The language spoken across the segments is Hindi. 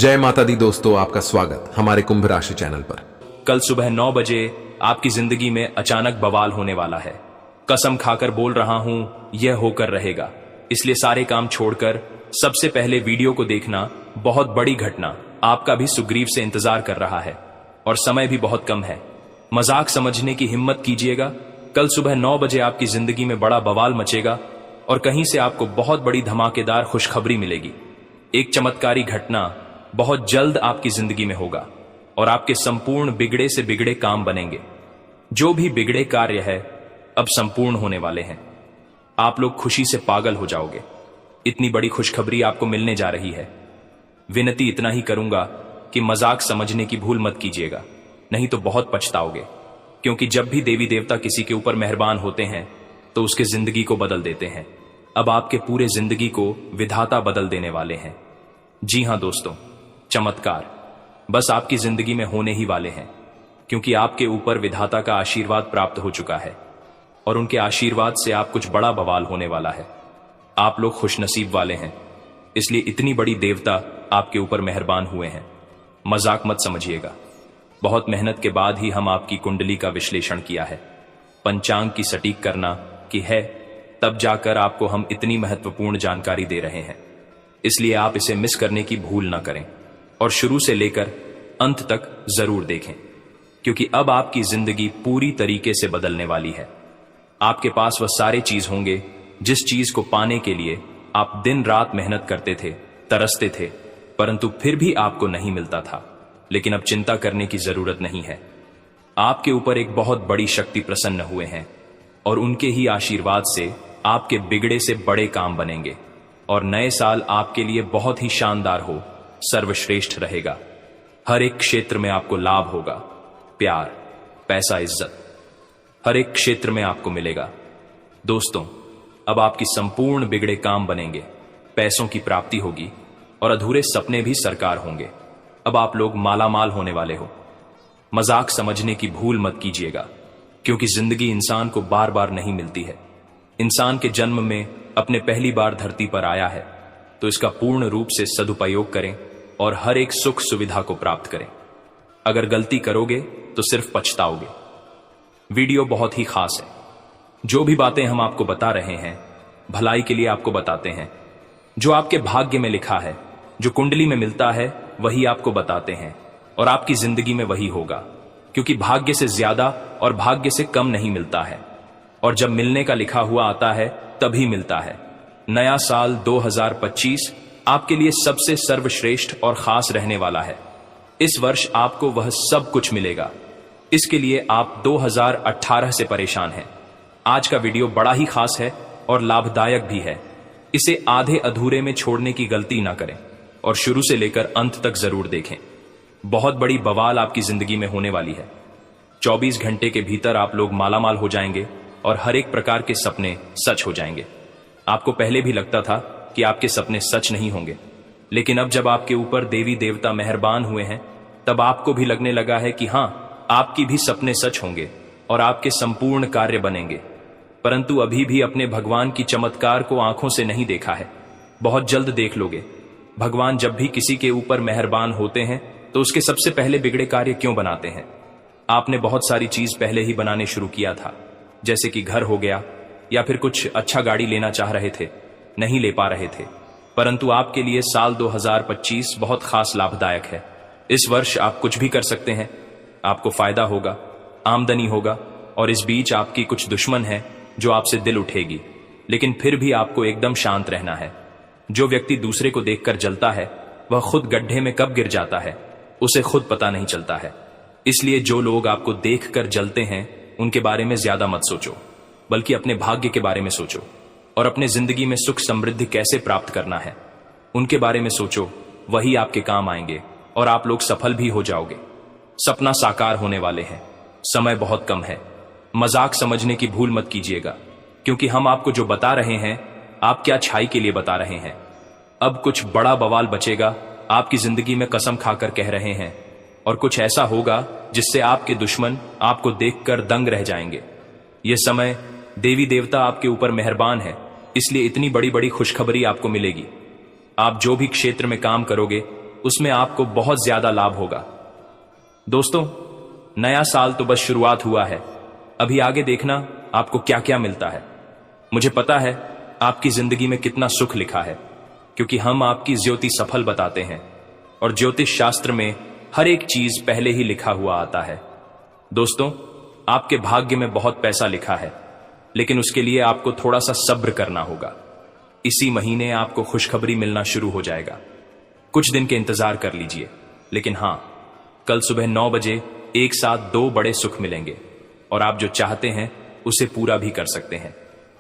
जय माता दी दोस्तों, आपका स्वागत हमारे कुंभ राशि चैनल पर। कल सुबह 9 बजे आपकी जिंदगी में अचानक बवाल होने वाला है। कसम खाकर बोल रहा हूं, यह होकर रहेगा। इसलिए सारे काम छोड़कर सबसे पहले वीडियो को देखना। बहुत बड़ी घटना आपका भी सुग्रीव से इंतजार कर रहा है और समय भी बहुत कम है। मजाक समझने की हिम्मत कीजिएगा। कल सुबह 9 बजे आपकी जिंदगी में बड़ा बवाल मचेगा और कहीं से आपको बहुत बड़ी धमाकेदार खुशखबरी मिलेगी। एक चमत्कारी घटना बहुत जल्द आपकी जिंदगी में होगा और आपके संपूर्ण बिगड़े से बिगड़े काम बनेंगे। जो भी बिगड़े कार्य है अब संपूर्ण होने वाले हैं। आप लोग खुशी से पागल हो जाओगे। इतनी बड़ी खुशखबरी आपको मिलने जा रही है। विनती इतना ही करूंगा कि मजाक समझने की भूल मत कीजिएगा, नहीं तो बहुत पछताओगे। क्योंकि जब भी देवी देवता किसी के ऊपर मेहरबान होते हैं तो उसके जिंदगी को बदल देते हैं। अब आपके पूरे जिंदगी को विधाता बदल देने वाले हैं। जी हां दोस्तों, चमत्कार बस आपकी जिंदगी में होने ही वाले हैं, क्योंकि आपके ऊपर विधाता का आशीर्वाद प्राप्त हो चुका है और उनके आशीर्वाद से आप कुछ बड़ा बवाल होने वाला है। आप लोग खुशनसीब वाले हैं, इसलिए इतनी बड़ी देवता आपके ऊपर मेहरबान हुए हैं। मजाक मत समझिएगा। बहुत मेहनत के बाद ही हम आपकी कुंडली का विश्लेषण किया है। पंचांग की सटीक करना की है, तब जाकर आपको हम इतनी महत्वपूर्ण जानकारी दे रहे हैं। इसलिए आप इसे मिस करने की भूल न करें और शुरू से लेकर अंत तक जरूर देखें, क्योंकि अब आपकी जिंदगी पूरी तरीके से बदलने वाली है। आपके पास वह सारे चीज होंगे जिस चीज को पाने के लिए आप दिन रात मेहनत करते थे, तरसते थे, परंतु फिर भी आपको नहीं मिलता था। लेकिन अब चिंता करने की जरूरत नहीं है। आपके ऊपर एक बहुत बड़ी शक्ति प्रसन्न हुए हैं और उनके ही आशीर्वाद से आपके बिगड़े से बड़े काम बनेंगे और नए साल आपके लिए बहुत ही शानदार हो, सर्वश्रेष्ठ रहेगा। हर एक क्षेत्र में आपको लाभ होगा। प्यार, पैसा, इज्जत हर एक क्षेत्र में आपको मिलेगा। दोस्तों, अब आपकी संपूर्ण बिगड़े काम बनेंगे, पैसों की प्राप्ति होगी और अधूरे सपने भी साकार होंगे। अब आप लोग मालामाल होने वाले हो। मजाक समझने की भूल मत कीजिएगा, क्योंकि जिंदगी इंसान को बार बार नहीं मिलती है। इंसान के जन्म में अपने पहली बार धरती पर आया है, तो इसका पूर्ण रूप से सदुपयोग करें और हर एक सुख सुविधा को प्राप्त करें। अगर गलती करोगे तो सिर्फ पछताओगे। वीडियो बहुत ही खास है। जो भी बातें हम आपको बता रहे हैं भलाई के लिए आपको बताते हैं। जो आपके भाग्य में लिखा है, जो कुंडली में मिलता है, वही आपको बताते हैं और आपकी जिंदगी में वही होगा, क्योंकि भाग्य से ज्यादा और भाग्य से कम नहीं मिलता है। और जब मिलने का लिखा हुआ आता है तभी मिलता है। नया साल 2025 आपके लिए सबसे सर्वश्रेष्ठ और खास रहने वाला है। इस वर्ष आपको वह सब कुछ मिलेगा। इसके लिए आप 2018 से परेशान हैं। आज का वीडियो बड़ा ही खास है और लाभदायक भी है। इसे आधे अधूरे में छोड़ने की गलती ना करें और शुरू से लेकर अंत तक जरूर देखें। बहुत बड़ी बवाल आपकी जिंदगी में होने वाली है। 24 घंटे के भीतर आप लोग मालामाल हो जाएंगे और हर एक प्रकार के सपने सच हो जाएंगे। आपको पहले भी लगता था कि आपके सपने सच नहीं होंगे, लेकिन अब जब आपके ऊपर देवी देवता मेहरबान हुए हैं, तब आपको भी लगने लगा है कि हां, आपकी भी सपने सच होंगे और आपके संपूर्ण कार्य बनेंगे। परंतु अभी भी अपने भगवान की चमत्कार को आंखों से नहीं देखा है। बहुत जल्द देख लोगे। भगवान जब भी किसी के ऊपर मेहरबान होते हैं तो उसके सबसे पहले बिगड़े कार्य क्यों बनाते हैं? आपने बहुत सारी चीज पहले ही बनाने शुरू किया था, जैसे कि घर हो गया, या फिर कुछ अच्छा गाड़ी लेना चाह रहे थे, नहीं ले पा रहे थे। परंतु आपके लिए साल 2025 बहुत खास लाभदायक है। इस वर्ष आप कुछ भी कर सकते हैं। आपको फायदा होगा, आमदनी होगा और इस बीच आपकी कुछ दुश्मन है जो आपसे दिल उठेगी, लेकिन फिर भी आपको एकदम शांत रहना है। जो व्यक्ति दूसरे को देखकर जलता है वह खुद गड्ढे में कब गिर जाता है उसे खुद पता नहीं चलता है। इसलिए जो लोग आपको देखकर जलते हैं उनके बारे में ज्यादा मत सोचो, बल्कि अपने भाग्य के बारे में सोचो और अपने जिंदगी में सुख समृद्धि कैसे प्राप्त करना है उनके बारे में सोचो। वही आपके काम आएंगे और आप लोग सफल भी हो जाओगे। सपना साकार होने वाले हैं। समय बहुत कम है। मजाक समझने की भूल मत कीजिएगा, क्योंकि हम आपको जो बता रहे हैं आप क्या छाई के लिए बता रहे हैं। अब कुछ बड़ा बवाल बचेगा आपकी जिंदगी में, कसम खाकर कह रहे हैं, और कुछ ऐसा होगा जिससे आपके दुश्मन आपको देखकर दंग रह जाएंगे। यह समय देवी देवता आपके ऊपर मेहरबान है, इसलिए इतनी बड़ी बड़ी खुशखबरी आपको मिलेगी। आप जो भी क्षेत्र में काम करोगे उसमें आपको बहुत ज्यादा लाभ होगा। दोस्तों, नया साल तो बस शुरुआत हुआ है, अभी आगे देखना आपको क्या क्या मिलता है। मुझे पता है आपकी जिंदगी में कितना सुख लिखा है, क्योंकि हम आपकी ज्योति सफल बताते हैं और ज्योतिष शास्त्र में हर एक चीज पहले ही लिखा हुआ आता है। दोस्तों, आपके भाग्य में बहुत पैसा लिखा है, लेकिन उसके लिए आपको थोड़ा सा सब्र करना होगा। इसी महीने आपको खुशखबरी मिलना शुरू हो जाएगा। कुछ दिन के इंतजार कर लीजिए, लेकिन हां, कल सुबह 9 बजे एक साथ 2 बड़े सुख मिलेंगे और आप जो चाहते हैं उसे पूरा भी कर सकते हैं।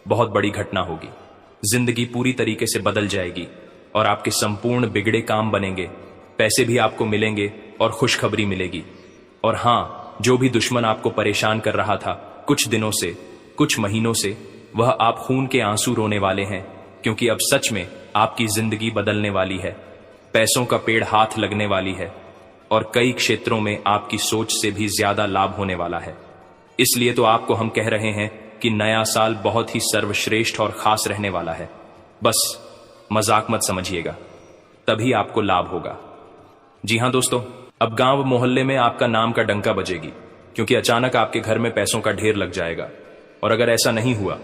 बहुत बड़ी घटना होगी, जिंदगी पूरी तरीके से बदल जाएगी और आपके संपूर्ण बिगड़े काम बनेंगे, पैसे भी आपको मिलेंगे और खुशखबरी मिलेगी। और हां, जो भी दुश्मन आपको परेशान कर रहा था कुछ दिनों से, कुछ महीनों से, वह आप खून के आंसू रोने वाले हैं, क्योंकि अब सच में आपकी जिंदगी बदलने वाली है। पैसों का पेड़ हाथ लगने वाली है और कई क्षेत्रों में आपकी सोच से भी ज्यादा लाभ होने वाला है। इसलिए तो आपको हम कह रहे हैं कि नया साल बहुत ही सर्वश्रेष्ठ और खास रहने वाला है। बस मजाक मत समझिएगा, तभी आपको लाभ होगा। जी हां दोस्तों, अब गांव मोहल्ले में आपका नाम का डंका बजेगी, क्योंकि अचानक आपके घर में पैसों का ढेर लग जाएगा। और अगर ऐसा नहीं हुआ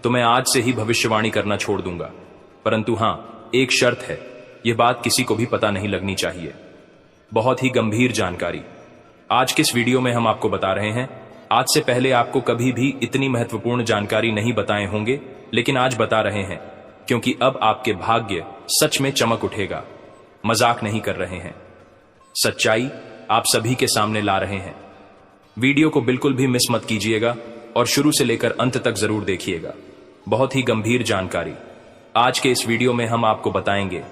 तो मैं आज से ही भविष्यवाणी करना छोड़ दूंगा। परंतु हां, एक शर्त है, यह बात किसी को भी पता नहीं लगनी चाहिए। बहुत ही गंभीर जानकारी आज के इस वीडियो में हम आपको बता रहे हैं। आज से पहले आपको कभी भी इतनी महत्वपूर्ण जानकारी नहीं बताए होंगे, लेकिन आज बता रहे हैं, क्योंकि अब आपके भाग्य सच में चमक उठेगा। मजाक नहीं कर रहे हैं, सच्चाई आप सभी के सामने ला रहे हैं। वीडियो को बिल्कुल भी मिस मत कीजिएगा और शुरू से लेकर अंत तक जरूर देखिएगा। बहुत ही गंभीर जानकारी आज के इस वीडियो में हम आपको बताएंगे,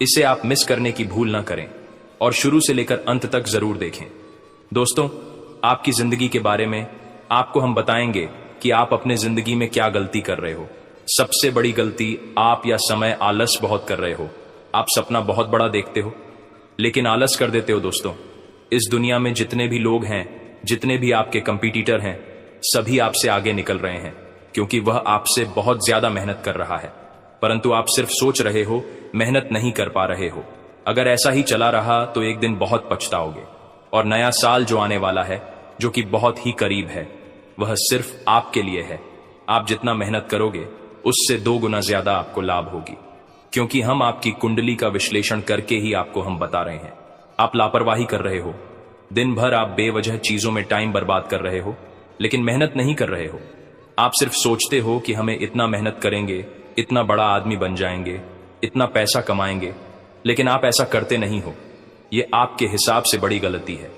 इसे आप मिस करने की भूल ना करें और शुरू से लेकर अंत तक जरूर देखें। दोस्तों, आपकी जिंदगी के बारे में आपको हम बताएंगे कि आप अपने जिंदगी में क्या गलती कर रहे हो। सबसे बड़ी गलती आप या समय आलस बहुत कर रहे हो। आप सपना बहुत बड़ा देखते हो, लेकिन आलस कर देते हो। दोस्तों, इस दुनिया में जितने भी लोग हैं, जितने भी आपके कंपटीटर हैं, सभी आपसे आगे निकल रहे हैं, क्योंकि वह आपसे बहुत ज्यादा मेहनत कर रहा है। परंतु आप सिर्फ सोच रहे हो, मेहनत नहीं कर पा रहे हो। अगर ऐसा ही चला रहा तो एक दिन बहुत पछताओगे। और नया साल जो आने वाला है, जो कि बहुत ही करीब है, वह सिर्फ आपके लिए है। आप जितना मेहनत करोगे उससे 2 गुना ज्यादा आपको लाभ होगी, क्योंकि हम आपकी कुंडली का विश्लेषण करके ही आपको हम बता रहे हैं। आप लापरवाही कर रहे हो, दिन भर आप बेवजह चीजों में टाइम बर्बाद कर रहे हो, लेकिन मेहनत नहीं कर रहे हो। आप सिर्फ सोचते हो कि हमें इतना मेहनत करेंगे, इतना बड़ा आदमी बन जाएंगे, इतना पैसा कमाएंगे, लेकिन आप ऐसा करते नहीं हो। यह आपके हिसाब से बड़ी गलती है।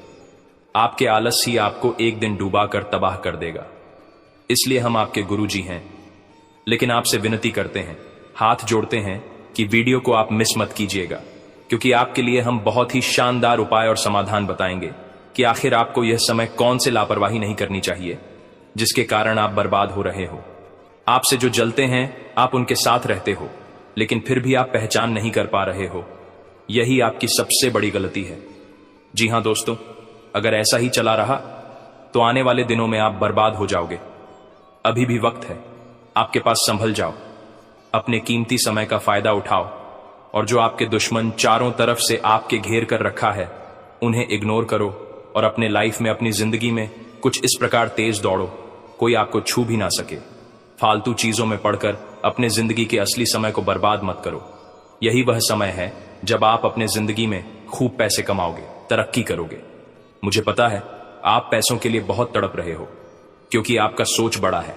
आपके आलस ही आपको एक दिन डूबा कर तबाह कर देगा। इसलिए हम आपके गुरुजी हैं, लेकिन आपसे विनती करते हैं, हाथ जोड़ते हैं कि वीडियो को आप मिस मत कीजिएगा, क्योंकि आपके लिए हम बहुत ही शानदार उपाय और समाधान बताएंगे कि आखिर आपको यह समय कौन से लापरवाही नहीं करनी चाहिए जिसके कारण आप बर्बाद हो रहे हो। आपसे जो जलते हैं आप उनके साथ रहते हो, लेकिन फिर भी आप पहचान नहीं कर पा रहे हो। यही आपकी सबसे बड़ी गलती है। जी हां दोस्तों, अगर ऐसा ही चला रहा तो आने वाले दिनों में आप बर्बाद हो जाओगे। अभी भी वक्त है, आपके पास संभल जाओ, अपने कीमती समय का फायदा उठाओ और जो आपके दुश्मन चारों तरफ से आपके घेर कर रखा है उन्हें इग्नोर करो और अपने लाइफ में, अपनी जिंदगी में कुछ इस प्रकार तेज दौड़ो, कोई आपको छू भी ना सके। फालतू चीजों में पड़कर अपने जिंदगी के असली समय को बर्बाद मत करो। यही वह समय है जब आप अपने जिंदगी में खूब पैसे कमाओगे, तरक्की करोगे। मुझे पता है आप पैसों के लिए बहुत तड़प रहे हो, क्योंकि आपका सोच बड़ा है।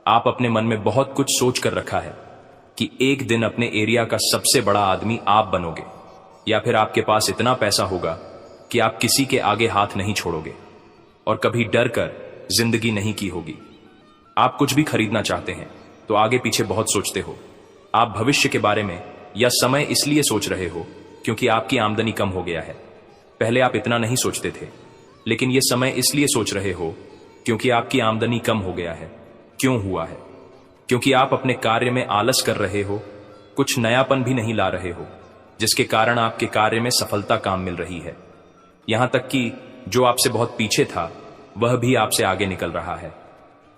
आप अपने मन में बहुत कुछ सोच कर रखा है कि एक दिन अपने एरिया का सबसे बड़ा आदमी आप बनोगे, या फिर आपके पास इतना पैसा होगा कि आप किसी के आगे हाथ नहीं छोड़ोगे और कभी डर कर जिंदगी नहीं की होगी। आप कुछ भी खरीदना चाहते हैं तो आगे पीछे बहुत सोचते हो। आप भविष्य के बारे में या समय इसलिए सोच रहे हो क्योंकि आपकी आमदनी कम हो गया है। पहले आप इतना नहीं सोचते थे, लेकिन यह समय इसलिए सोच रहे हो क्योंकि आपकी आमदनी कम हो गया है। क्यों हुआ है? क्योंकि आप अपने कार्य में आलस कर रहे हो, कुछ नयापन भी नहीं ला रहे हो, जिसके कारण आपके कार्य में सफलता काम मिल रही है। यहां तक कि जो आपसे बहुत पीछे था वह भी आपसे आगे निकल रहा है,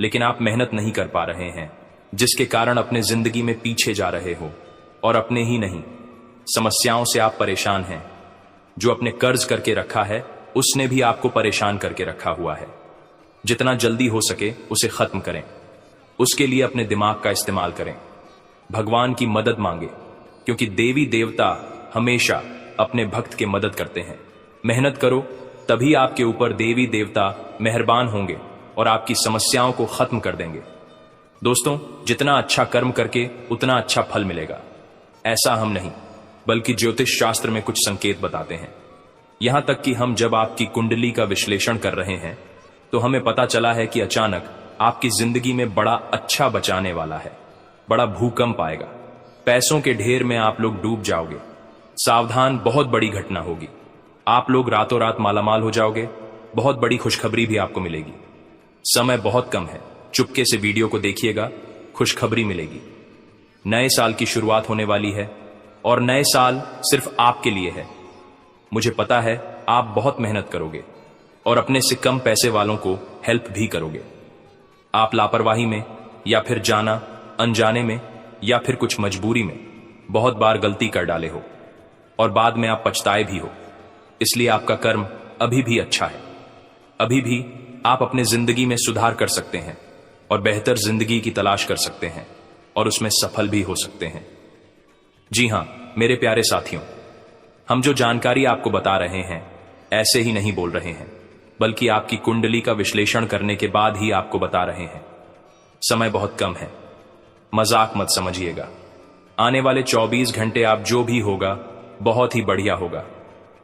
लेकिन आप मेहनत नहीं कर पा रहे हैं, जिसके कारण अपने जिंदगी में पीछे जा रहे हो और अपने ही नहीं, समस्याओं से आप परेशान हैं। जो अपने कर्ज करके रखा है उसने भी आपको परेशान करके रखा हुआ है। जितना जल्दी हो सके उसे खत्म करें। उसके लिए अपने दिमाग का इस्तेमाल करें। भगवान की मदद मांगे, क्योंकि देवी देवता हमेशा अपने भक्त की मदद करते हैं। मेहनत करो, तभी आपके ऊपर देवी देवता मेहरबान होंगे और आपकी समस्याओं को खत्म कर देंगे। दोस्तों, जितना अच्छा कर्म करके उतना अच्छा फल मिलेगा, ऐसा हम नहीं बल्कि ज्योतिष शास्त्र में कुछ संकेत बताते हैं। यहां तक कि हम जब आपकी कुंडली का विश्लेषण कर रहे हैं तो हमें पता चला है कि अचानक आपकी जिंदगी में बड़ा अच्छा बचाने वाला है। बड़ा भूकंप आएगा, पैसों के ढेर में आप लोग डूब जाओगे। सावधान, बहुत बड़ी घटना होगी। आप लोग रातों रात मालामाल हो जाओगे। बहुत बड़ी खुशखबरी भी आपको मिलेगी। समय बहुत कम है, चुपके से वीडियो को देखिएगा, खुशखबरी मिलेगी। नए साल की शुरुआत होने वाली है और नए साल सिर्फ आपके लिए है। मुझे पता है आप बहुत मेहनत करोगे और अपने से कम पैसे वालों को हेल्प भी करोगे। आप लापरवाही में या फिर जाना अनजाने में या फिर कुछ मजबूरी में बहुत बार गलती कर डाले हो और बाद में आप पछताए भी हो। इसलिए आपका कर्म अभी भी अच्छा है। अभी भी आप अपने जिंदगी में सुधार कर सकते हैं और बेहतर जिंदगी की तलाश कर सकते हैं और उसमें सफल भी हो सकते हैं। जी हां मेरे प्यारे साथियों, हम जो जानकारी आपको बता रहे हैं ऐसे ही नहीं बोल रहे हैं, बल्कि आपकी कुंडली का विश्लेषण करने के बाद ही आपको बता रहे हैं। समय बहुत कम है, मजाक मत समझिएगा। आने वाले 24 घंटे आप जो भी होगा बहुत ही बढ़िया होगा।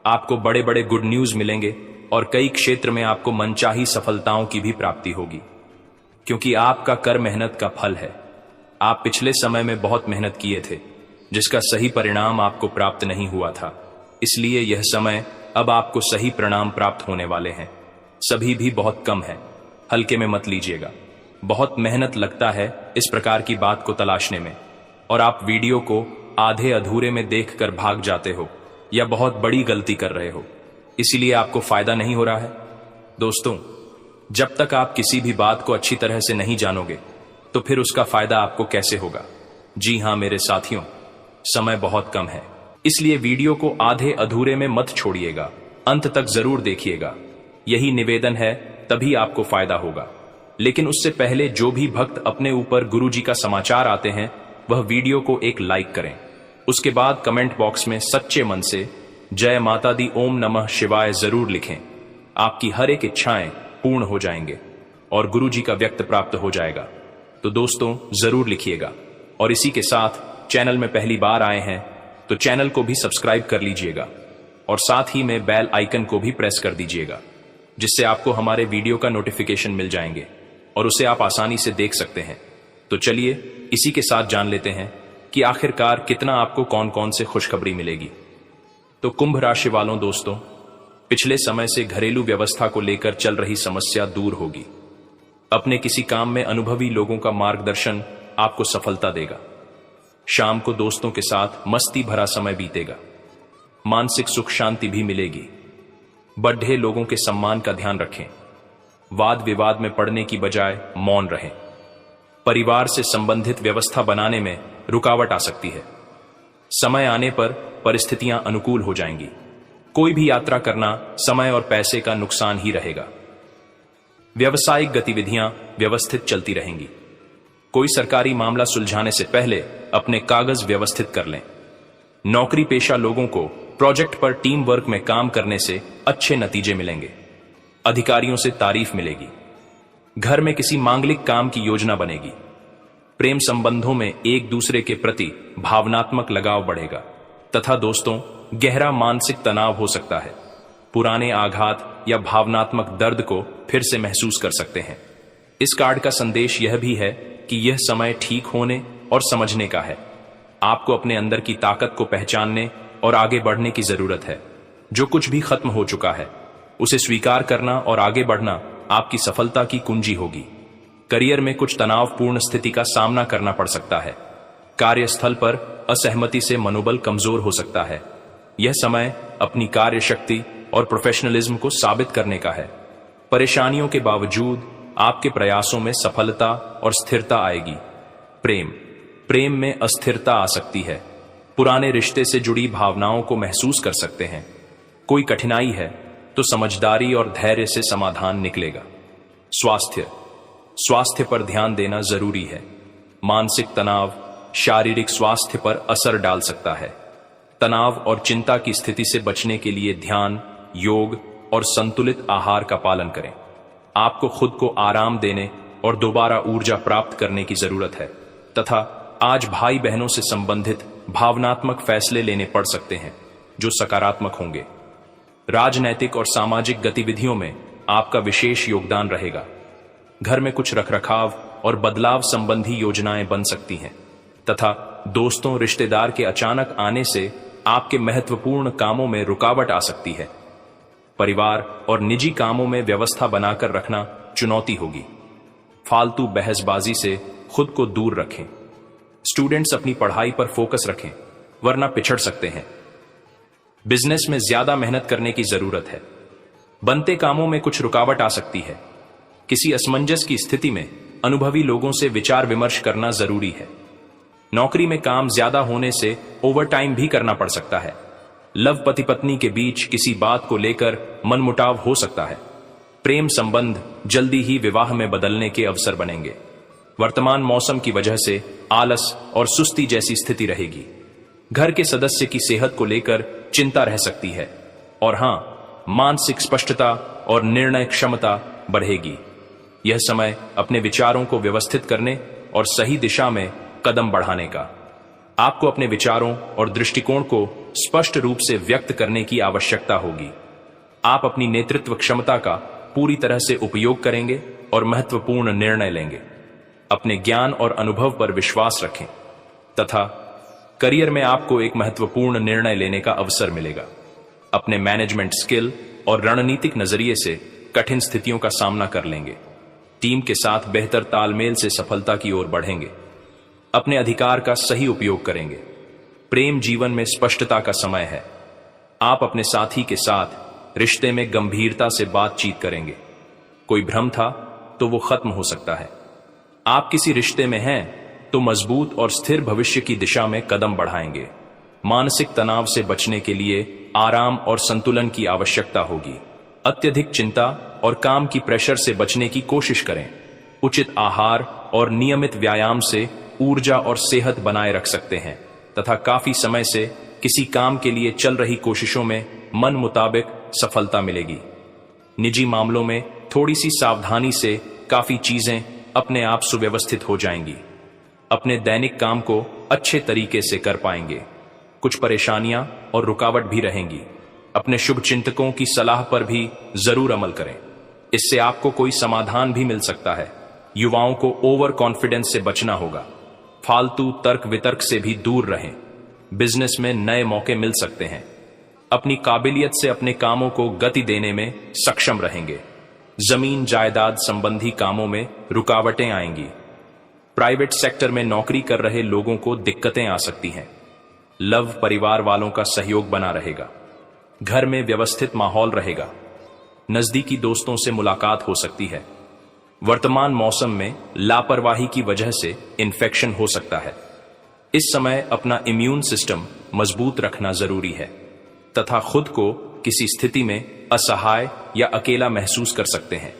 आपको बड़े बड़े गुड न्यूज मिलेंगे और कई क्षेत्र में आपको मनचाही सफलताओं की भी प्राप्ति होगी, क्योंकि आपका कर मेहनत का फल है। आप पिछले समय में बहुत मेहनत किए थे, जिसका सही परिणाम आपको प्राप्त नहीं हुआ था। इसलिए यह समय अब आपको सही परिणाम प्राप्त होने वाले हैं। सभी भी बहुत कम है, हल्के में मत लीजिएगा। बहुत मेहनत लगता है इस प्रकार की बात को तलाशने में, और आप वीडियो को आधे अधूरे में देखकर भाग जाते हो या बहुत बड़ी गलती कर रहे हो, इसीलिए आपको फायदा नहीं हो रहा है। दोस्तों, जब तक आप किसी भी बात को अच्छी तरह से नहीं जानोगे तो फिर उसका फायदा आपको कैसे होगा। जी हां मेरे साथियों, समय बहुत कम है, इसलिए वीडियो को आधे अधूरे में मत छोड़िएगा, अंत तक जरूर देखिएगा। यही निवेदन है, तभी आपको फायदा होगा। लेकिन उससे पहले जो भी भक्त अपने ऊपर गुरु जी का समाचार आते हैं वह वीडियो को एक लाइक करें। उसके बाद कमेंट बॉक्स में सच्चे मन से जय माता दी ओम नमः शिवाय जरूर लिखें। आपकी हर एक इच्छाएं पूर्ण हो जाएंगे और गुरु जी का व्यक्त प्राप्त हो जाएगा। तो दोस्तों जरूर लिखिएगा, और इसी के साथ चैनल में पहली बार आए हैं तो चैनल को भी सब्सक्राइब कर लीजिएगा और साथ ही में बेल आइकन को भी प्रेस कर दीजिएगा, जिससे आपको हमारे वीडियो का नोटिफिकेशन मिल जाएंगे और उसे आप आसानी से देख सकते हैं। तो चलिए इसी के साथ जान लेते हैं कि आखिरकार कितना आपको कौन कौन से खुशखबरी मिलेगी। तो कुंभ राशि वालों दोस्तों, पिछले समय से घरेलू व्यवस्था को लेकर चल रही समस्या दूर होगी। अपने किसी काम में अनुभवी लोगों का मार्गदर्शन आपको सफलता देगा। शाम को दोस्तों के साथ मस्ती भरा समय बीतेगा। मानसिक सुख शांति भी मिलेगी। बड़े लोगों के सम्मान का ध्यान रखें। वाद विवाद में पड़ने की बजाय मौन रहें। परिवार से संबंधित व्यवस्था बनाने में रुकावट आ सकती है। समय आने पर परिस्थितियां अनुकूल हो जाएंगी। कोई भी यात्रा करना समय और पैसे का नुकसान ही रहेगा। व्यवसायिक गतिविधियां व्यवस्थित चलती रहेंगी। कोई सरकारी मामला सुलझाने से पहले अपने कागज व्यवस्थित कर लें। नौकरी पेशा लोगों को प्रोजेक्ट पर टीम वर्क में काम करने से अच्छे नतीजे मिलेंगे। अधिकारियों से तारीफ मिलेगी। घर में किसी मांगलिक काम की योजना बनेगी। प्रेम संबंधों में एक दूसरे के प्रति भावनात्मक लगाव बढ़ेगा तथा दोस्तों गहरा मानसिक तनाव हो सकता है। पुराने आघात या भावनात्मक दर्द को फिर से महसूस कर सकते हैं। इस कार्ड का संदेश यह भी है कि यह समय ठीक होने और समझने का है। आपको अपने अंदर की ताकत को पहचानने और आगे बढ़ने की जरूरत है। जो कुछ भी खत्म हो चुका है उसे स्वीकार करना और आगे बढ़ना आपकी सफलता की कुंजी होगी। करियर में कुछ तनावपूर्ण स्थिति का सामना करना पड़ सकता है। कार्यस्थल पर असहमति से मनोबल कमजोर हो सकता है। यह समय अपनी कार्य शक्ति और प्रोफेशनलिज्म को साबित करने का है। परेशानियों के बावजूद आपके प्रयासों में सफलता और स्थिरता आएगी। प्रेम में अस्थिरता आ सकती है। पुराने रिश्ते से जुड़ी भावनाओं को महसूस कर सकते हैं। कोई कठिनाई है तो समझदारी और धैर्य से समाधान निकलेगा। स्वास्थ्य पर ध्यान देना जरूरी है। मानसिक तनाव शारीरिक स्वास्थ्य पर असर डाल सकता है। तनाव और चिंता की स्थिति से बचने के लिए ध्यान, योग और संतुलित आहार का पालन करें। आपको खुद को आराम देने और दोबारा ऊर्जा प्राप्त करने की जरूरत है तथा आज भाई बहनों से संबंधित भावनात्मक फैसले लेने पड़ सकते हैं जो सकारात्मक होंगे। राजनैतिक और सामाजिक गतिविधियों में आपका विशेष योगदान रहेगा। घर में कुछ रखरखाव और बदलाव संबंधी योजनाएं बन सकती हैं तथा दोस्तों रिश्तेदार के अचानक आने से आपके महत्वपूर्ण कामों में रुकावट आ सकती है। परिवार और निजी कामों में व्यवस्था बनाकर रखना चुनौती होगी। फालतू बहसबाजी से खुद को दूर रखें। स्टूडेंट्स अपनी पढ़ाई पर फोकस रखें वरना पिछड़ सकते हैं। बिजनेस में ज्यादा मेहनत करने की जरूरत है। बनते कामों में कुछ रुकावट आ सकती है। किसी असमंजस की स्थिति में अनुभवी लोगों से विचार विमर्श करना जरूरी है। नौकरी में काम ज्यादा होने से ओवरटाइम भी करना पड़ सकता है। लव पति पत्नी के बीच किसी बात को लेकर मनमुटाव हो सकता है। प्रेम संबंध जल्दी ही विवाह में बदलने के अवसर बनेंगे। वर्तमान मौसम की वजह से आलस और सुस्ती जैसी स्थिति रहेगी। घर के सदस्य की सेहत को लेकर चिंता रह सकती है और हां, मानसिक स्पष्टता और निर्णय क्षमता बढ़ेगी। यह समय अपने विचारों को व्यवस्थित करने और सही दिशा में कदम बढ़ाने का। आपको अपने विचारों और दृष्टिकोण को स्पष्ट रूप से व्यक्त करने की आवश्यकता होगी। आप अपनी नेतृत्व क्षमता का पूरी तरह से उपयोग करेंगे और महत्वपूर्ण निर्णय लेंगे। अपने ज्ञान और अनुभव पर विश्वास रखें तथा करियर में आपको एक महत्वपूर्ण निर्णय लेने का अवसर मिलेगा। अपने मैनेजमेंट स्किल और रणनीतिक नजरिए से कठिन स्थितियों का सामना कर लेंगे। टीम के साथ बेहतर तालमेल से सफलता की ओर बढ़ेंगे। अपने अधिकार का सही उपयोग करेंगे। प्रेम जीवन में स्पष्टता का समय है। आप अपने साथी के साथ रिश्ते में गंभीरता से बातचीत करेंगे। कोई भ्रम था तो वो खत्म हो सकता है। आप किसी रिश्ते में हैं तो मजबूत और स्थिर भविष्य की दिशा में कदम बढ़ाएंगे। मानसिक तनाव से बचने के लिए आराम और संतुलन की आवश्यकता होगी। अत्यधिक चिंता और काम की प्रेशर से बचने की कोशिश करें। उचित आहार और नियमित व्यायाम से ऊर्जा और सेहत बनाए रख सकते हैं तथा काफी समय से किसी काम के लिए चल रही कोशिशों में मन मुताबिक सफलता मिलेगी। निजी मामलों में थोड़ी सी सावधानी से काफी चीजें अपने आप सुव्यवस्थित हो जाएंगी। अपने दैनिक काम को अच्छे तरीके से कर पाएंगे। कुछ परेशानियां और रुकावट भी रहेंगी। अपने शुभ चिंतकों की सलाह पर भी जरूर अमल करें। इससे आपको कोई समाधान भी मिल सकता है। युवाओं को ओवर कॉन्फिडेंस से बचना होगा। फालतू तर्क वितर्क से भी दूर रहें। बिजनेस में नए मौके मिल सकते हैं। अपनी काबिलियत से अपने कामों को गति देने में सक्षम रहेंगे। जमीन जायदाद संबंधी कामों में रुकावटें आएंगी। प्राइवेट सेक्टर में नौकरी कर रहे लोगों को दिक्कतें आ सकती हैं। लव परिवार वालों का सहयोग बना रहेगा। घर में व्यवस्थित माहौल रहेगा। नजदीकी दोस्तों से मुलाकात हो सकती है। वर्तमान मौसम में लापरवाही की वजह से इन्फेक्शन हो सकता है। इस समय अपना इम्यून सिस्टम मजबूत रखना जरूरी है तथा खुद को किसी स्थिति में असहाय या अकेला महसूस कर सकते हैं।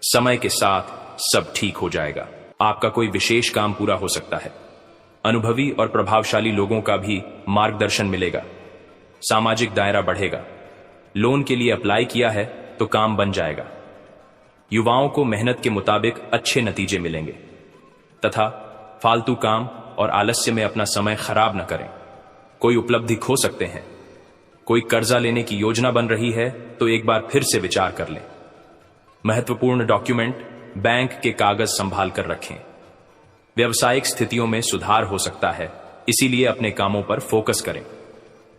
समय के साथ सब ठीक हो जाएगा। आपका कोई विशेष काम पूरा हो सकता है। अनुभवी और प्रभावशाली लोगों का भी मार्गदर्शन मिलेगा। सामाजिक दायरा बढ़ेगा। लोन के लिए अप्लाई किया है तो काम बन जाएगा। युवाओं को मेहनत के मुताबिक अच्छे नतीजे मिलेंगे तथा फालतू काम और आलस्य में अपना समय खराब न करें। कोई उपलब्धि खो सकते हैं। कोई कर्जा लेने की योजना बन रही है तो एक बार फिर से विचार कर लें। महत्वपूर्ण डॉक्यूमेंट, बैंक के कागज संभाल कर रखें। व्यवसायिक स्थितियों में सुधार हो सकता है, इसीलिए अपने कामों पर फोकस करें।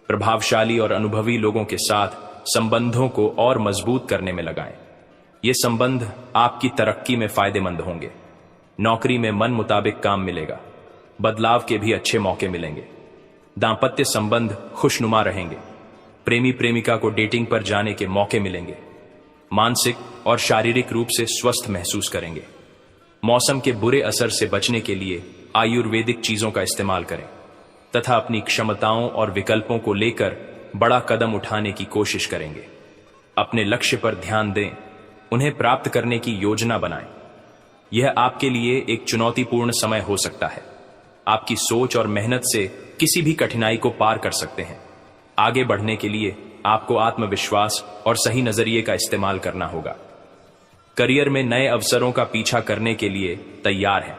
प्रभावशाली और अनुभवी लोगों के साथ संबंधों को और मजबूत करने में लगाएं। ये संबंध आपकी तरक्की में फायदेमंद होंगे। नौकरी में मन मुताबिक काम मिलेगा। बदलाव के भी अच्छे मौके मिलेंगे। दांपत्य संबंध खुशनुमा रहेंगे। प्रेमी प्रेमिका को डेटिंग पर जाने के मौके मिलेंगे। मानसिक और शारीरिक रूप से स्वस्थ महसूस करेंगे। मौसम के बुरे असर से बचने के लिए आयुर्वेदिक चीजों का इस्तेमाल करें तथा अपनी क्षमताओं और विकल्पों को लेकर बड़ा कदम उठाने की कोशिश करेंगे। अपने लक्ष्य पर ध्यान दें, उन्हें प्राप्त करने की योजना बनाएं। यह आपके लिए एक चुनौतीपूर्ण समय हो सकता है। आपकी सोच और मेहनत से किसी भी कठिनाई को पार कर सकते हैं। आगे बढ़ने के लिए आपको आत्मविश्वास और सही नजरिए का इस्तेमाल करना होगा। करियर में नए अवसरों का पीछा करने के लिए तैयार हैं।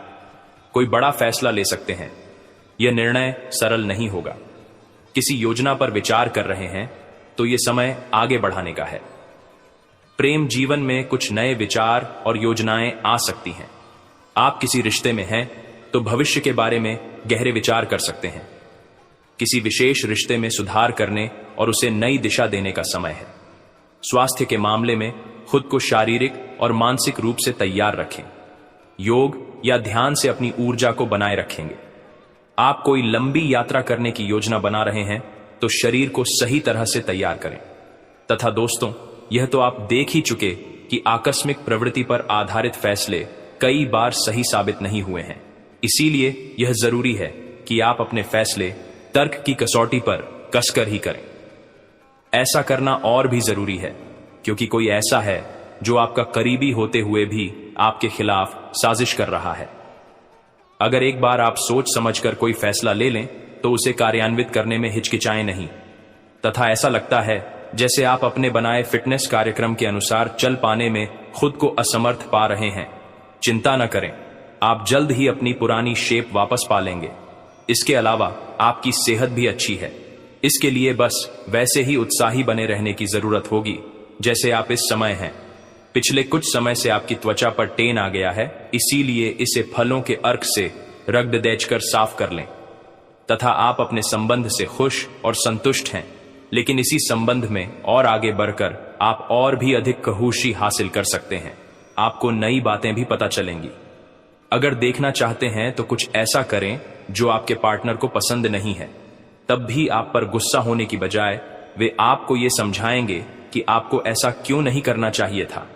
कोई बड़ा फैसला ले सकते हैं। यह निर्णय सरल नहीं होगा। किसी योजना पर विचार कर रहे हैं तो यह समय आगे बढ़ाने का है। प्रेम जीवन में कुछ नए विचार और योजनाएं आ सकती हैं। आप किसी रिश्ते में हैं तो भविष्य के बारे में गहरे विचार कर सकते हैं। किसी विशेष रिश्ते में सुधार करने और उसे नई दिशा देने का समय है। स्वास्थ्य के मामले में खुद को शारीरिक और मानसिक रूप से तैयार रखें। योग या ध्यान से अपनी ऊर्जा को बनाए रखेंगे। आप कोई लंबी यात्रा करने की योजना बना रहे हैं तो शरीर को सही तरह से तैयार करें। तथा दोस्तों, यह तो आप देख ही चुके कि आकस्मिक प्रवृत्ति पर आधारित फैसले कई बार सही साबित नहीं हुए हैं। इसीलिए यह जरूरी है कि आप अपने फैसले तर्क की कसौटी पर कसकर ही करें। ऐसा करना और भी जरूरी है क्योंकि कोई ऐसा है जो आपका करीबी होते हुए भी आपके खिलाफ साजिश कर रहा है। अगर एक बार आप सोच समझकर कोई फैसला ले लें तो उसे कार्यान्वित करने में हिचकिचाएं नहीं। तथा ऐसा लगता है जैसे आप अपने बनाए फिटनेस कार्यक्रम के अनुसार चल पाने में खुद को असमर्थ पा रहे हैं। चिंता न करें, आप जल्द ही अपनी पुरानी शेप वापस पा लेंगे। इसके अलावा आपकी सेहत भी अच्छी है। इसके लिए बस वैसे ही उत्साही बने रहने की जरूरत होगी जैसे आप इस समय हैं। पिछले कुछ समय से आपकी त्वचा पर टेन आ गया है, इसीलिए इसे फलों के अर्क से रगड़ देचकर साफ कर लें। तथा आप अपने संबंध से खुश और संतुष्ट हैं, लेकिन इसी संबंध में और आगे बढ़कर आप और भी अधिक खुशी हासिल कर सकते हैं। आपको नई बातें भी पता चलेंगी। अगर देखना चाहते हैं तो कुछ ऐसा करें जो आपके पार्टनर को पसंद नहीं है। तब भी आप पर गुस्सा होने की बजाय वे आपको ये समझाएंगे कि आपको ऐसा क्यों नहीं करना चाहिए था।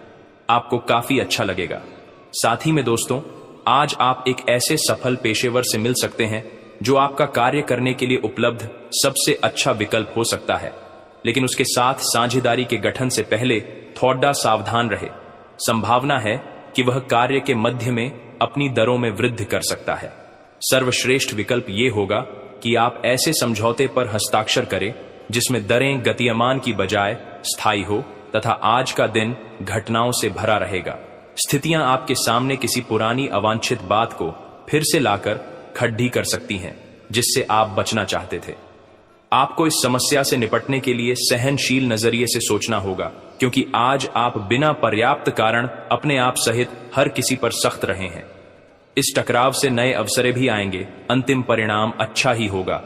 आपको काफी अच्छा लगेगा। साथ ही में दोस्तों, आज आप एक ऐसे सफल पेशेवर से मिल सकते हैं जो आपका कार्य करने के लिए उपलब्ध सबसे अच्छा विकल्प हो सकता है। लेकिन उसके साथ साझेदारी के गठन से पहले थोड़ा सावधान रहे। संभावना है कि वह कार्य के मध्य में अपनी दरों में वृद्धि कर सकता है। सर्वश्रेष्ठ विकल्प ये होगा कि आप ऐसे समझौते पर हस्ताक्षर करें जिसमें दरें गतिमान की बजाय स्थायी हो तथा आज का दिन घटनाओं से भरा रहेगा। स्थितियां आपके सामने किसी पुरानी अवांछित बात को फिर से लाकर खड्डी कर सकती हैं जिससे आप बचना चाहते थे। आपको इस समस्या से निपटने के लिए सहनशील नजरिए से सोचना होगा, क्योंकि आज आप बिना पर्याप्त कारण अपने आप सहित हर किसी पर सख्त रहे हैं। इस टकराव से नए अवसरें भी आएंगे। अंतिम परिणाम अच्छा ही होगा।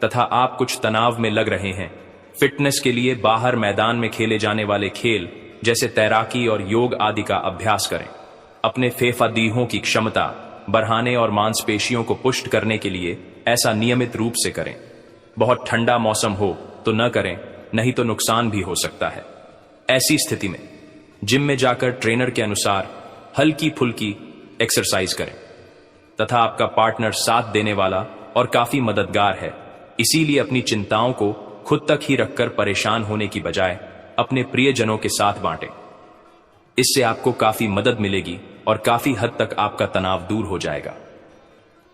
तथा आप कुछ तनाव में लग रहे हैं। फिटनेस के लिए बाहर मैदान में खेले जाने वाले खेल जैसे तैराकी और योग आदि का अभ्यास करें। अपने फेफादीहों की क्षमता बढ़ाने और मांसपेशियों को पुष्ट करने के लिए ऐसा नियमित रूप से करें। बहुत ठंडा मौसम हो तो न करें, नहीं तो नुकसान भी हो सकता है। ऐसी स्थिति में जिम में जाकर ट्रेनर के अनुसार हल्की फुल्की एक्सरसाइज करें। तथा आपका पार्टनर साथ देने वाला और काफी मददगार है, इसीलिए अपनी चिंताओं को खुद तक ही रखकर परेशान होने की बजाय अपने प्रियजनों के साथ बांटें। इससे आपको काफी मदद मिलेगी और काफी हद तक आपका तनाव दूर हो जाएगा।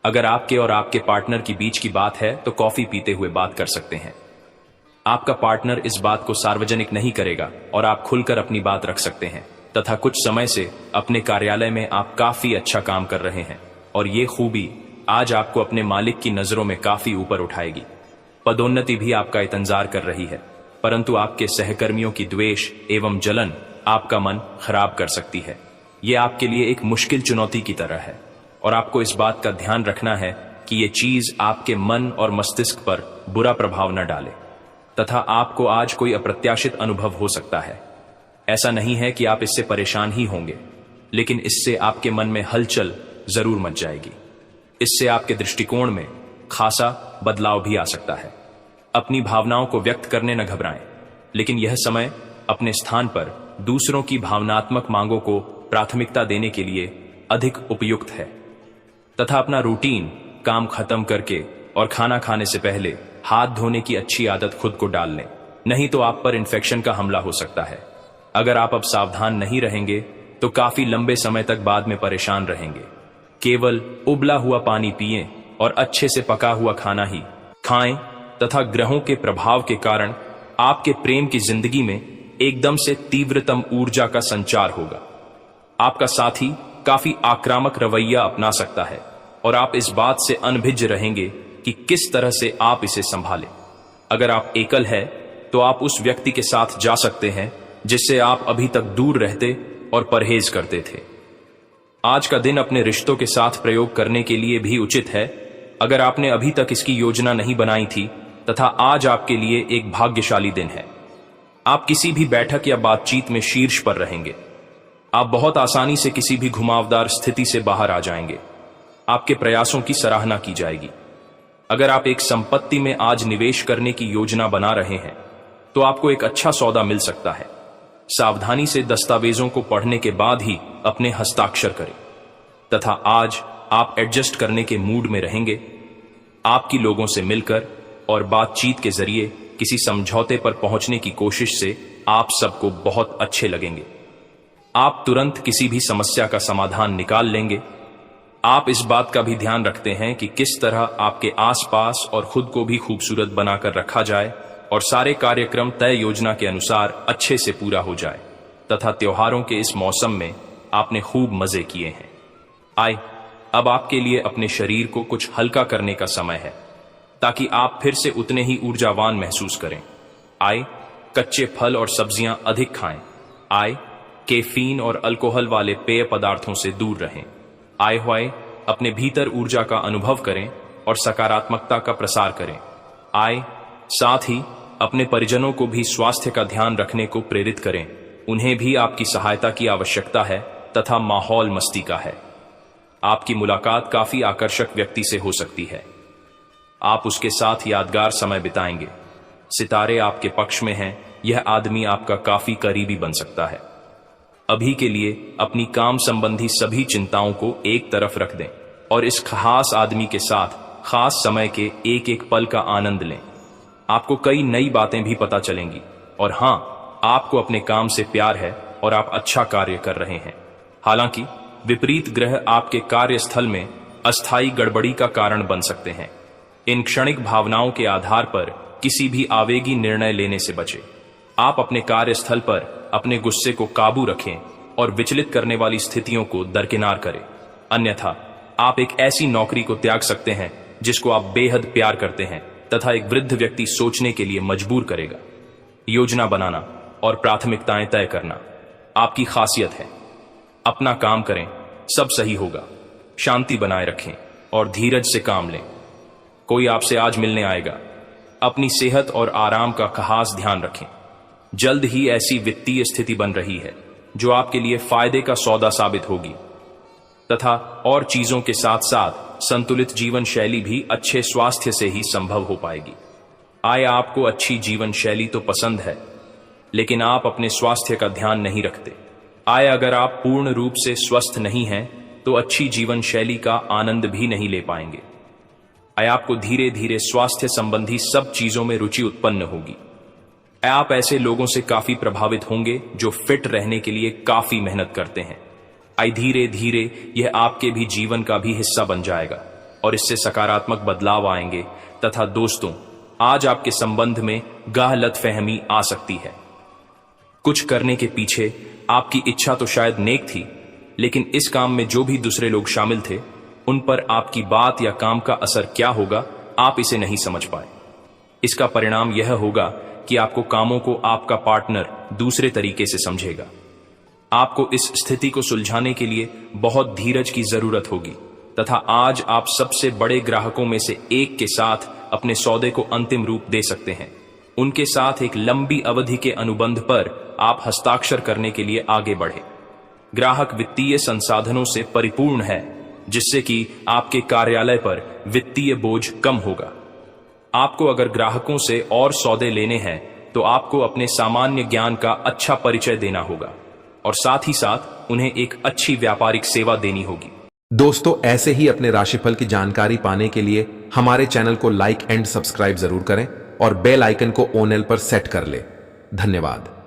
अगर आपके और आपके पार्टनर की बीच की बात है तो कॉफी पीते हुए बात कर सकते हैं। आपका पार्टनर इस बात को सार्वजनिक नहीं करेगा और आप खुलकर अपनी बात रख सकते हैं। तथा कुछ समय से अपने कार्यालय में आप काफी अच्छा काम कर रहे हैं और ये खूबी आज आपको अपने मालिक की नजरों में काफी ऊपर उठाएगी। पदोन्नति भी आपका इंतजार कर रही है, परंतु आपके सहकर्मियों की द्वेष एवं जलन आपका मन खराब कर सकती है। यह आपके लिए एक मुश्किल चुनौती की तरह है और आपको इस बात का ध्यान रखना है कि यह चीज आपके मन और मस्तिष्क पर बुरा प्रभाव न डाले। तथा आपको आज कोई अप्रत्याशित अनुभव हो सकता है। ऐसा नहीं है कि आप इससे परेशान ही होंगे, लेकिन इससे आपके मन में हलचल जरूर मच जाएगी। इससे आपके दृष्टिकोण में खासा बदलाव भी आ सकता है। अपनी भावनाओं को व्यक्त करने न घबराएं, लेकिन यह समय अपने स्थान पर दूसरों की भावनात्मक मांगों को प्राथमिकता देने के लिए अधिक उपयुक्त है। तथा अपना रूटीन काम खत्म करके और खाना खाने से पहले हाथ धोने की अच्छी आदत खुद को डाल लें। नहीं तो आप पर इन्फेक्शन का हमला हो सकता है। अगर आप अब सावधान नहीं रहेंगे तो काफी लंबे समय तक बाद में परेशान रहेंगे। केवल उबला हुआ पानी पिएं और अच्छे से पका हुआ खाना ही खाएं तथा ग्रहों के प्रभाव के कारण आपके प्रेम की जिंदगी में एकदम से तीव्रतम ऊर्जा का संचार होगा। आपका साथी काफी आक्रामक रवैया अपना सकता है और आप इस बात से अनभिज्ञ रहेंगे कि किस तरह से आप इसे संभालें। अगर आप एकल है तो आप उस व्यक्ति के साथ जा सकते हैं जिससे आप अभी तक दूर रहते और परहेज करते थे। आज का दिन अपने रिश्तों के साथ प्रयोग करने के लिए भी उचित है अगर आपने अभी तक इसकी योजना नहीं बनाई थी, तथा आज आपके लिए एक भाग्यशाली दिन है। आप किसी भी बैठक या बातचीत में शीर्ष पर रहेंगे। आप बहुत आसानी से किसी भी घुमावदार स्थिति से बाहर आ जाएंगे। आपके प्रयासों की सराहना की जाएगी। अगर आप एक संपत्ति में आज निवेश करने की योजना बना रहे हैं तो आपको एक अच्छा सौदा मिल सकता है। सावधानी से दस्तावेजों को पढ़ने के बाद ही अपने हस्ताक्षर करें तथा आज आप एडजस्ट करने के मूड में रहेंगे। आपकी लोगों से मिलकर और बातचीत के जरिए किसी समझौते पर पहुंचने की कोशिश से आप सबको बहुत अच्छे लगेंगे। आप तुरंत किसी भी समस्या का समाधान निकाल लेंगे। आप इस बात का भी ध्यान रखते हैं कि किस तरह आपके आसपास और खुद को भी खूबसूरत बनाकर रखा जाए और सारे कार्यक्रम तय योजना के अनुसार अच्छे से पूरा हो जाए तथा त्योहारों के इस मौसम में आपने खूब मजे किए हैं। आए, अब आपके लिए अपने शरीर को कुछ हल्का करने का समय है ताकि आप फिर से उतने ही ऊर्जावान महसूस करें। आए, कच्चे फल और सब्जियां अधिक खाएं। आए, कैफीन और अल्कोहल वाले पेय पदार्थों से दूर रहें। आए हुए अपने भीतर ऊर्जा का अनुभव करें और सकारात्मकता का प्रसार करें। आए, साथ ही अपने परिजनों को भी स्वास्थ्य का ध्यान रखने को प्रेरित करें। उन्हें भी आपकी सहायता की आवश्यकता है तथा माहौल मस्ती का है। आपकी मुलाकात काफी आकर्षक व्यक्ति से हो सकती है। आप उसके साथ यादगार समय बिताएंगे। सितारे आपके पक्ष में हैं। यह आदमी आपका काफी करीबी बन सकता है। अभी के लिए अपनी काम संबंधी सभी चिंताओं को एक तरफ रख दें और इस खास आदमी के साथ खास समय के एक एक पल का आनंद लें। आपको कई नई बातें भी पता चलेंगी और हां, आपको अपने काम से प्यार है और आप अच्छा कार्य कर रहे हैं। हालांकि विपरीत ग्रह आपके कार्यस्थल में अस्थायी गड़बड़ी का कारण बन सकते हैं। इन क्षणिक भावनाओं के आधार पर किसी भी आवेगी निर्णय लेने से बचें। आप अपने कार्यस्थल पर अपने गुस्से को काबू रखें और विचलित करने वाली स्थितियों को दरकिनार करें। अन्यथा आप एक ऐसी नौकरी को त्याग सकते हैं जिसको आप बेहद प्यार करते हैं तथा एक वृद्ध व्यक्ति सोचने के लिए मजबूर करेगा। योजना बनाना और प्राथमिकताएं तय करना आपकी खासियत है। अपना काम करें, सब सही होगा। शांति बनाए रखें और धीरज से काम लें। कोई आपसे आज मिलने आएगा। अपनी सेहत और आराम का खास ध्यान रखें। जल्द ही ऐसी वित्तीय स्थिति बन रही है जो आपके लिए फायदे का सौदा साबित होगी तथा और चीजों के साथ साथ संतुलित जीवन शैली भी अच्छे स्वास्थ्य से ही संभव हो पाएगी। आय, आपको अच्छी जीवन शैली तो पसंद है लेकिन आप अपने स्वास्थ्य का ध्यान नहीं रखते। आय, अगर आप पूर्ण रूप से स्वस्थ नहीं हैं तो अच्छी जीवन शैली का आनंद भी नहीं ले पाएंगे। आय, आपको धीरे धीरे स्वास्थ्य संबंधी सब चीजों में रुचि उत्पन्न होगी। आप ऐसे लोगों से काफी प्रभावित होंगे जो फिट रहने के लिए काफी मेहनत करते हैं। आई, धीरे धीरे यह आपके भी जीवन का भी हिस्सा बन जाएगा और इससे सकारात्मक बदलाव आएंगे तथा दोस्तों, आज आपके संबंध में गलतफहमी आ सकती है। कुछ करने के पीछे आपकी इच्छा तो शायद नेक थी, लेकिन इस काम में जो भी दूसरे लोग शामिल थे उन पर आपकी बात या काम का असर क्या होगा, आप इसे नहीं समझ पाए। इसका परिणाम यह होगा कि आपको कामों को आपका पार्टनर दूसरे तरीके से समझेगा। आपको इस स्थिति को सुलझाने के लिए बहुत धीरज की जरूरत होगी तथा आज आप सबसे बड़े ग्राहकों में से एक के साथ अपने सौदे को अंतिम रूप दे सकते हैं। उनके साथ एक लंबी अवधि के अनुबंध पर आप हस्ताक्षर करने के लिए आगे बढ़े। ग्राहक वित्तीय संसाधनों से परिपूर्ण है जिससे कि आपके कार्यालय पर वित्तीय बोझ कम होगा। आपको अगर ग्राहकों से और सौदे लेने हैं तो आपको अपने सामान्य ज्ञान का अच्छा परिचय देना होगा और साथ ही साथ उन्हें एक अच्छी व्यापारिक सेवा देनी होगी। दोस्तों, ऐसे ही अपने राशिफल की जानकारी पाने के लिए हमारे चैनल को लाइक एंड सब्सक्राइब जरूर करें और बेल आइकन को ऑन एल पर सेट कर ले। धन्यवाद।